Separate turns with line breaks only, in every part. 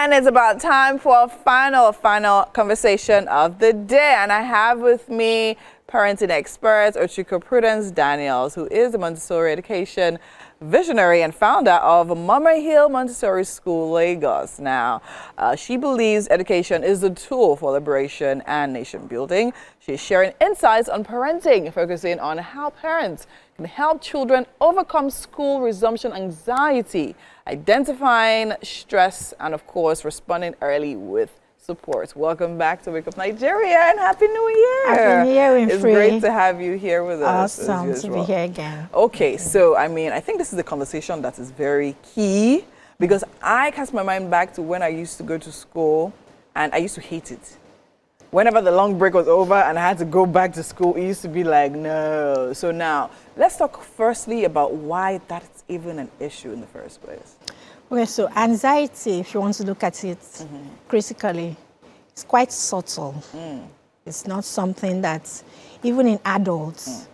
And it's about time for a final conversation of the day. And I have with me parenting expert Ochuko Prudence Daniels, who is the Montessori education visionary and founder of Momahill Montessori School, Lagos. Now, she believes education is the tool for liberation and nation building. She's sharing insights on parenting, focusing on how parents can help children overcome school resumption anxiety, identifying stress, and of course, responding early with support. Welcome back to Wake Up Nigeria and Happy New Year.
Happy New Year,
It's great to have you here with us.
Awesome to be here again.
Okay, so I mean, I think this is a conversation that is very key because I cast my mind back to when I used to go to school and I used to hate it. Whenever the long break was over and I had to go back to school, it used to be like, no. So now, let's talk firstly about why that's even an issue in the first place.
Okay, so anxiety, if you want to look at it critically, it's quite subtle. It's not something that, even in adults,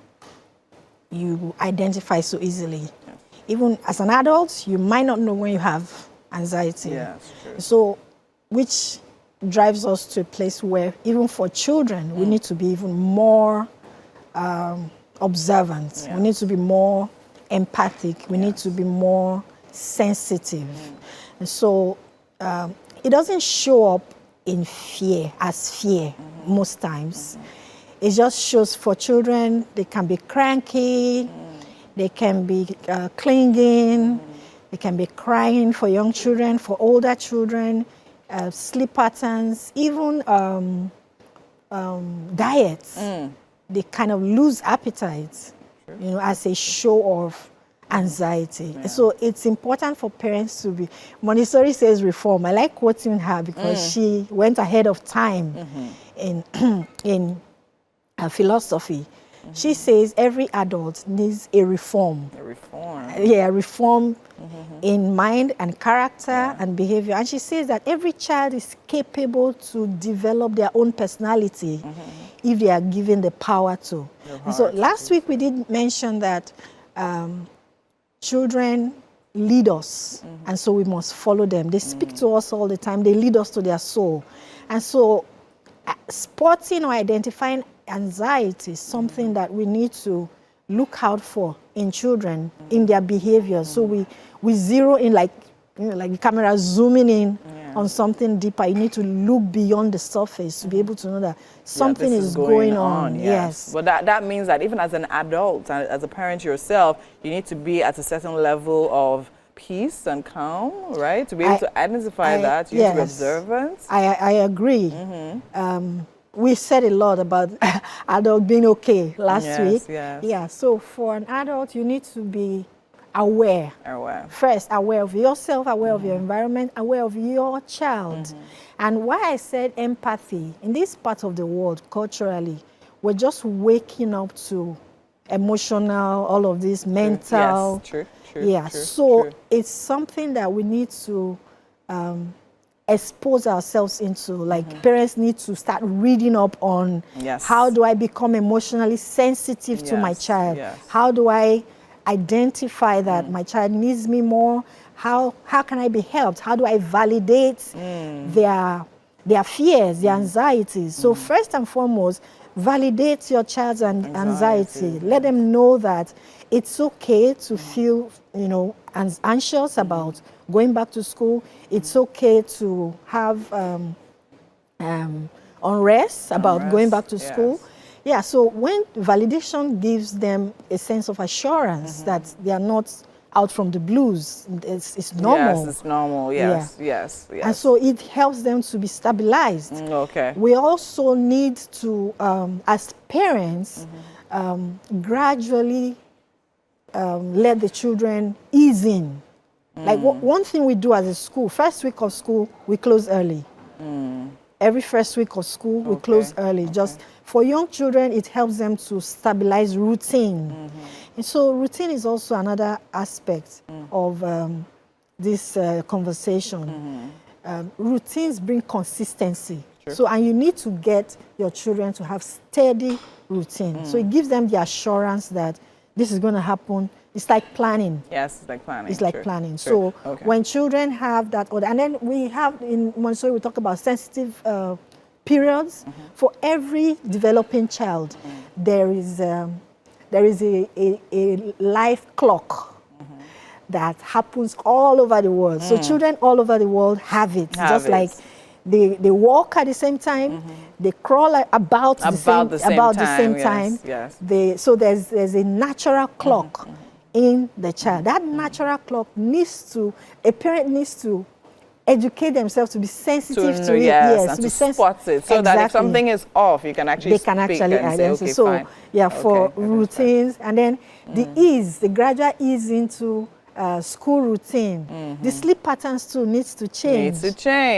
you identify so easily. Yeah. Even as an adult, you might not know when you have anxiety.
Yeah, that's true.
So, which drives us to a place where, even for children, we need to be even more observant. Yeah. We need to be more empathic. We need to be more sensitive. And so it doesn't show up in fear, as fear most times. It just shows for children, they can be cranky, they can be clinging, they can be crying for young children, for older children, sleep patterns, even diets. They kind of lose appetite, you know, as a show of anxiety. Yeah. So it's important for parents to be, Montessori says reform. I like quoting her because she went ahead of time in her philosophy. She says every adult needs a reform. A reform. Yeah, a reform in mind and character and behavior. And she says that every child is capable to develop their own personality if they are given the power to. And so last week we did mention that children lead us, and so we must follow them. They speak to us all the time. They lead us to their soul. And so spotting or identifying anxiety is something that we need to look out for in children, in their behavior. So we zero in, like, you know, like the camera zooming in on something deeper. You need to look beyond the surface to be able to know that something is going on. Yes.
But that means that even as an adult, and as a parent yourself, you need to be at a certain level of peace and calm, right? To be able to identify that, you need to be observant.
I agree. We said a lot about adult being okay last week.
Yes.
Yeah, so for an adult, you need to be aware. First, aware of yourself, aware of your environment, aware of your child. And why I said empathy, in this part of the world, culturally, we're just waking up to emotional, all of this mental.
Yes, true.
Yeah, so it's something that we need to expose ourselves into. Like parents need to start reading up on how do I become emotionally sensitive to my child? How do I identify that my child needs me more? How can I be helped? How do I validate their fears, their anxieties? So first and foremost, validate your child's anxiety. Let them know that it's okay to feel, you know, anxious about going back to school. It's okay to have unrest about going back to school. Yeah, so when validation gives them a sense of assurance that they are not out from the blues, it's normal.
Yes, it's normal. Yes.
And so it helps them to be stabilized. We also need to, as parents, gradually let the children ease in. Like one thing we do as a school, first week of school, we close early. Every first week of school, we close early. Just for young children, it helps them to stabilize routine. And so routine is also another aspect of this conversation. Routines bring consistency. So, and you need to get your children to have steady routine. So it gives them the assurance that this is going to happen It's like planning.
Yes, it's like planning.
It's like planning. So when children have that order, and then we have in Montessori, we talk about sensitive periods. For every developing child, there is a life clock that happens all over the world. So children all over the world have it. Like they walk at the same time, they crawl about the same time.
Yes.
So there's a natural clock in the child. That natural clock a parent needs to educate themselves to be sensitive to it.
Yes, and to spot it. So that if something is off, you can actually speak and say, okay,
so,
fine.
Yeah, for routines. And then the gradual ease into school routine. The sleep patterns too needs to change.
Yes,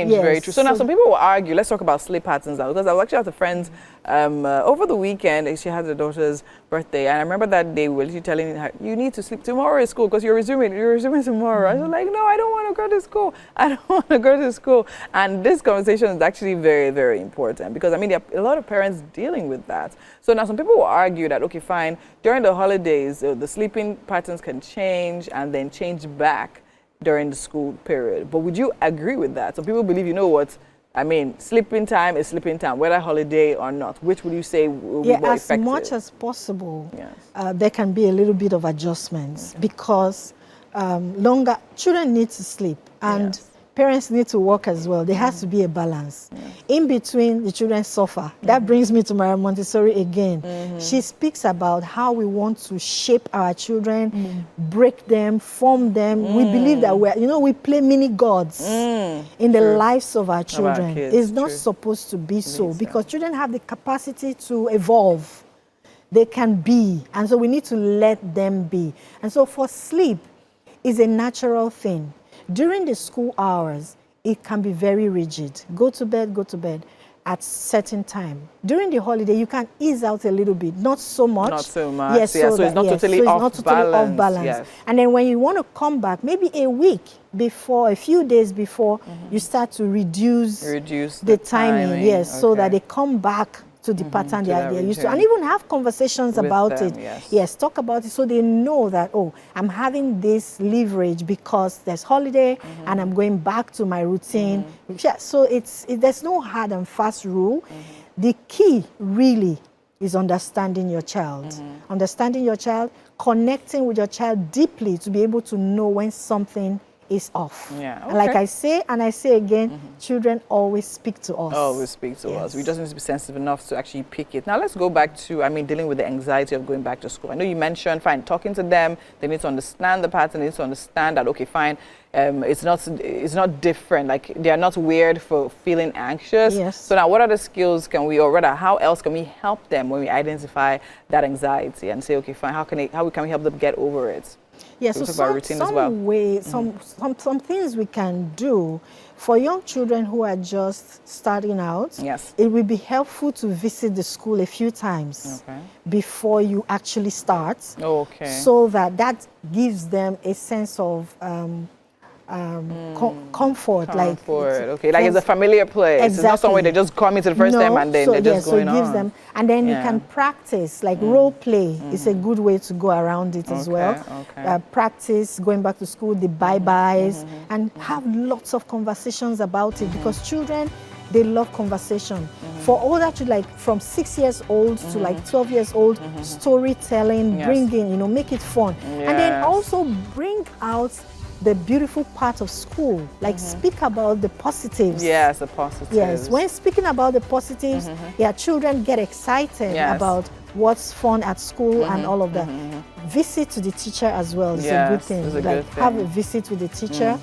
very true. So now some people will argue, let's talk about sleep patterns now, because I was actually with a friend over the weekend. She had her daughter's birthday, and I remember that they were literally telling her, you need to sleep tomorrow at school because you're resuming tomorrow. I was like, no, I don't want to go to school. I don't want to go to school. And this conversation is actually very, very important, because I mean, there are a lot of parents dealing with that. So now some people will argue that, okay, fine, during the holidays, the sleeping patterns can change and then change back during the school period. But would you agree with that? Some people believe, you know what, I mean, sleeping time is sleeping time, whether holiday or not. Which would you say will be more effective?
As much as possible, there can be a little bit of adjustments, because children need to sleep, and parents need to work as well. There has to be a balance. In between, the children suffer. That brings me to Maria Montessori again. She speaks about how we want to shape our children, break them, form them. We believe that we play mini gods in the lives of our children. It's not supposed to be so, because children have the capacity to evolve. They can be, and so we need to let them be. And so for sleep is a natural thing. During the school hours, it can be very rigid. Go to bed at certain time. During the holiday, you can ease out a little bit, not so much.
Not so much. Yes, so it's not totally off balance. Yes.
And then when you want to come back, maybe a week before, a few days before, you start to reduce the timing. Yes, so that they come back to the pattern they are used to, and even have conversations about it. Yes, talk about it, so they know that, oh, I'm having this leverage because there's holiday and I'm going back to my routine. Yeah, so there's no hard and fast rule. The key really is understanding your child. Understanding your child, connecting with your child deeply to be able to know when something is off. And like I say, and I say again, children always speak to us.
Always speak to us. We just need to be sensitive enough to actually pick it. Now let's go back to, dealing with the anxiety of going back to school. I know you mentioned, fine, talking to them, they need to understand the pattern, they need to understand that, okay, fine, it's not different, like they are not weird for feeling anxious. So now what other skills can we, or rather, how else can we help them when we identify that anxiety and say, okay, fine, how can we help them get over it?
Yes, so some things we can do for young children who are just starting out. It will be helpful to visit the school a few times before you actually start. So that gives them a sense of comfort. Like
it's a familiar place. It's not somewhere they just come into the first time and then they're just going on.
Them, and then you can practice, like role play is a good way to go around it as well. Practice going back to school, the bye-byes, and have lots of conversations about it, because children, they love conversation. For older children, like from 6 years old to like 12 years old, storytelling, bring in, make it fun. And then also bring out the beautiful part of school, like speak about the positives. Yes,
the positives.
Yes, when speaking about the positives, children get excited about what's fun at school and all of that. Visit to the teacher as well is a good thing. Have a visit with the teacher.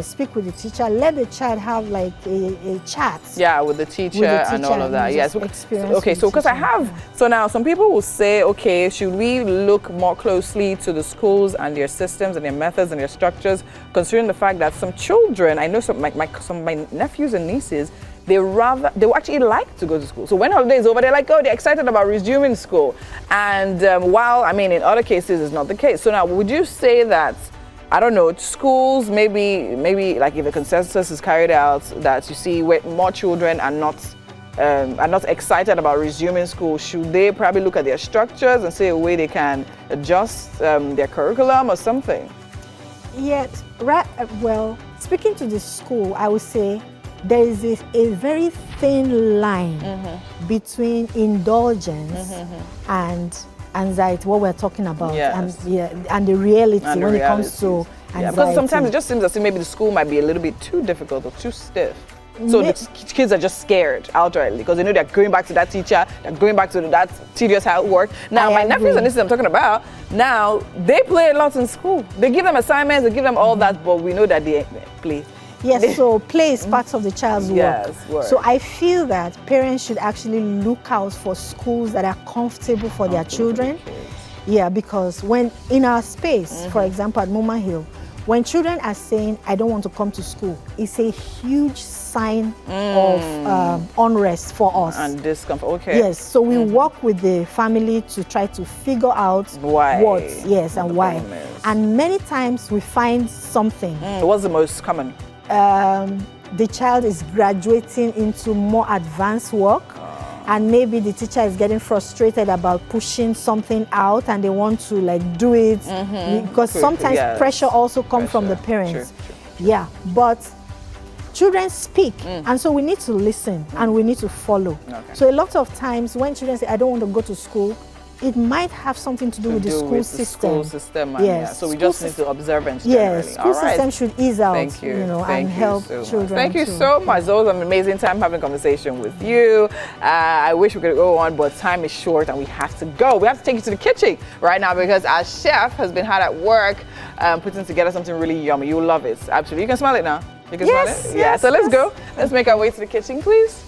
Speak with the teacher, let the child have like a chat.
With the teacher and all of that. Yes. Okay, so because now some people will say, okay, should we look more closely to the schools and their systems and their methods and their structures, considering the fact that some children, I know some of my nephews and nieces, they will actually like to go to school. So when holiday is over, they're like, oh, they're excited about resuming school. And while, in other cases, it's not the case. So now, would you say that, I don't know, schools, maybe like if the consensus is carried out, that you see where more children are not are not excited about resuming school, should they probably look at their structures and see a way they can adjust their curriculum or something?
Yes, right. Well, speaking to the school, I would say there is a very thin line between indulgence and anxiety, what we're talking about, and the reality when it comes to anxiety.
Yeah, because sometimes it just seems as if maybe the school might be a little bit too difficult or too stiff. So the kids are just scared outrightly because they know they're going back to that teacher, they're going back to that tedious homework. Now, my nephews and nieces I'm talking about, now they play a lot in school. They give them assignments, they give them all that, but we know that they play.
Yes, so play is part of the child's work. So I feel that parents should actually look out for schools that are comfortable for their children. Yeah, because when in our space, for example, at Momahill, when children are saying, I don't want to come to school, it's a huge sign of unrest for us.
And discomfort, okay.
Yes, so we work with the family to try to figure out
why.
And why. And many times we find something.
What's the most common?
The child is graduating into more advanced work. And maybe the teacher is getting frustrated about pushing something out and they want to like do it because sometimes pressure also comes from the parents. True. Yeah, but children speak and so we need to listen and we need to follow. So a lot of times when children say, I don't want to go to school, it might have something to do with the school system.
Yes. So we just need to observe and generally.
Yes, school system should ease out, and help children.
Thank you so much. It was an amazing time having a conversation with you. I wish we could go on, but time is short and we have to go. We have to take you to the kitchen right now because our chef has been hard at work putting together something really yummy. You'll love it. Absolutely. You can smell it now. You can smell it? Yeah, so let's go. Let's make our way to the kitchen, please.